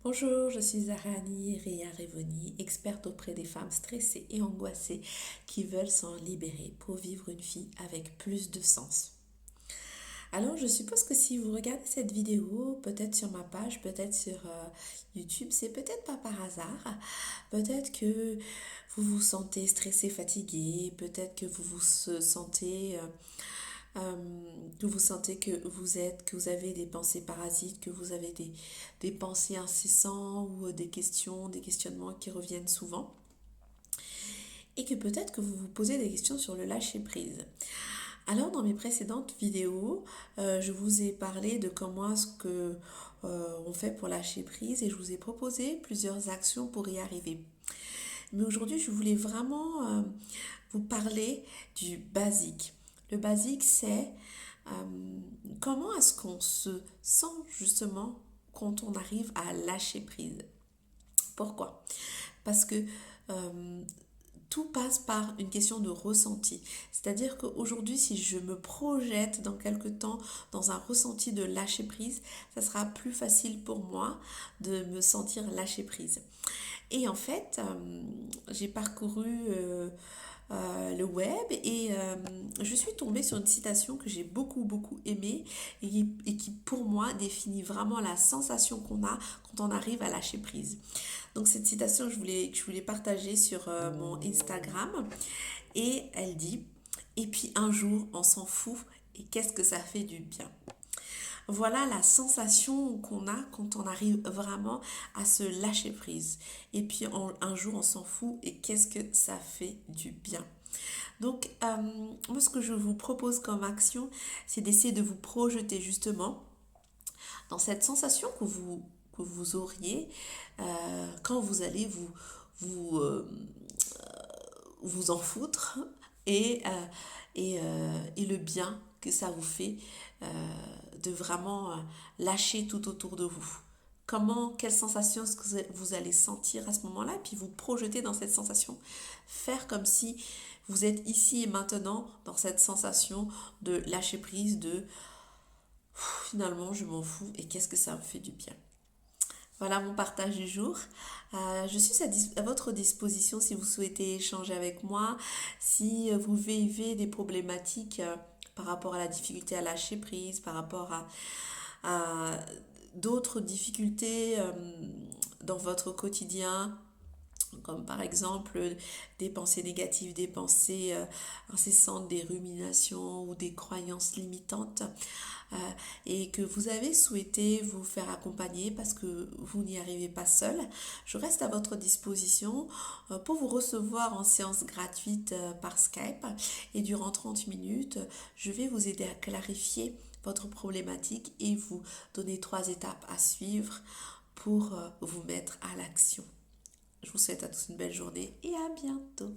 Bonjour, je suis Arani Rea Revoni, experte auprès des femmes stressées et angoissées qui veulent s'en libérer pour vivre une vie avec plus de sens. Alors, je suppose que si vous regardez cette vidéo, peut-être sur ma page, peut-être sur YouTube, c'est peut-être pas par hasard. Peut-être que vous vous sentez stressé, fatigué, peut-être que vous vous sentez que vous sentez que vous avez des pensées parasites, que vous avez des pensées incessantes ou des questions, des questionnements qui reviennent souvent. Et que peut-être que vous vous posez des questions sur le lâcher prise. Alors dans mes précédentes vidéos, je vous ai parlé de comment est-ce que on fait pour lâcher prise et je vous ai proposé plusieurs actions pour y arriver. Mais aujourd'hui, je voulais vraiment vous parler du basique. Le basique, c'est comment est-ce qu'on se sent justement quand on arrive à lâcher prise. Pourquoi? Parce que euh, tout passe par une question de ressenti. C'est-à-dire qu'aujourd'hui, si je me projette dans quelque temps dans un ressenti de lâcher prise, ça sera plus facile pour moi de me sentir lâcher prise. Et en fait, j'ai parcouru le web et je suis tombée sur une citation que j'ai beaucoup aimée et qui pour moi définit vraiment la sensation qu'on a quand on arrive à lâcher prise. Donc cette citation, je voulais partager sur mon Instagram et elle dit: et puis un jour, on s'en fout et qu'est-ce que ça fait du bien. Voilà la sensation qu'on a quand on arrive vraiment à se lâcher prise. Et puis un jour, on s'en fout et qu'est-ce que ça fait du bien. Donc, moi, ce que je vous propose comme action, c'est d'essayer de vous projeter justement dans cette sensation que vous auriez quand vous allez vous, euh, vous en foutre et, euh, et le bien que ça vous fait de vraiment lâcher tout autour de vous. Comment, quelle sensation est-ce que vous allez sentir à ce moment-là et puis vous projeter dans cette sensation. Faire comme si vous êtes ici et maintenant dans cette sensation de lâcher prise, de finalement je m'en fous et qu'est-ce que ça me fait du bien. Voilà mon partage du jour. Je suis à votre disposition si vous souhaitez échanger avec moi, si vous vivez des problématiques par rapport à la difficulté à lâcher prise, par rapport à d'autres difficultés dans votre quotidien, comme par exemple des pensées négatives, des pensées incessantes, des ruminations ou des croyances limitantes, euh, et que vous avez souhaité vous faire accompagner parce que vous n'y arrivez pas seul, je reste à votre disposition pour vous recevoir en séance gratuite par Skype et durant 30 minutes, je vais vous aider à clarifier votre problématique et vous donner 3 étapes à suivre pour vous mettre à l'action. Je vous souhaite à tous une belle journée et à bientôt.